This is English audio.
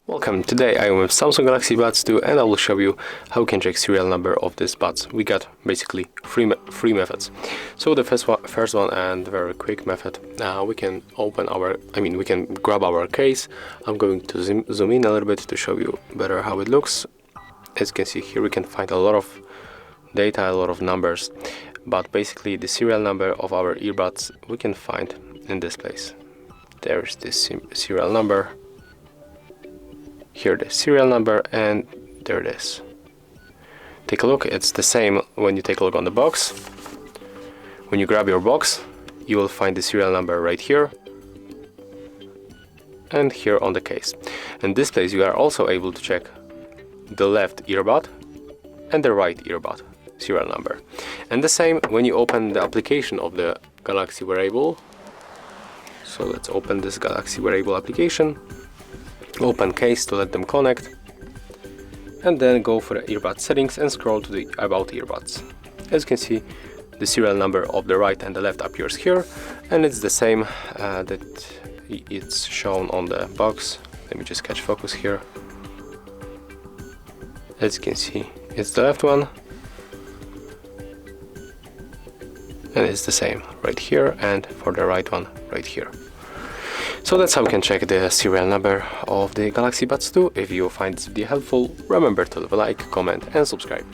Welcome, today I am with Samsung Galaxy Buds 2 and I will show you how you can check serial number of these buds. We got basically three methods. So the first one and very quick method, we can we can grab our case. I'm going to zoom in a little bit to show you better how it looks. As you can see here, we can find a lot of data, a lot of numbers, but basically the serial number of our earbuds we can find in this place. There's this serial number. Here the serial number, and there it is. Take a look, it's the same when you take a look on the box. When you grab your box, you will find the serial number right here and here on the case. In this place you are also able to check the left earbud and the right earbud serial number. And the same when you open the application of the Galaxy wearable. So let's open this Galaxy wearable application. Open case to let them connect, and then go for the earbud settings and scroll to the about earbuds. As you can see, the serial number of the right and the left appears here, and it's the same that it's shown on the box. Let me just catch focus here. As you can see, it's the left one, and it's the same right here, and for the right one right here. So that's how we can check the serial number of the Galaxy Buds 2. If you find this video helpful, remember to leave a like, comment and subscribe.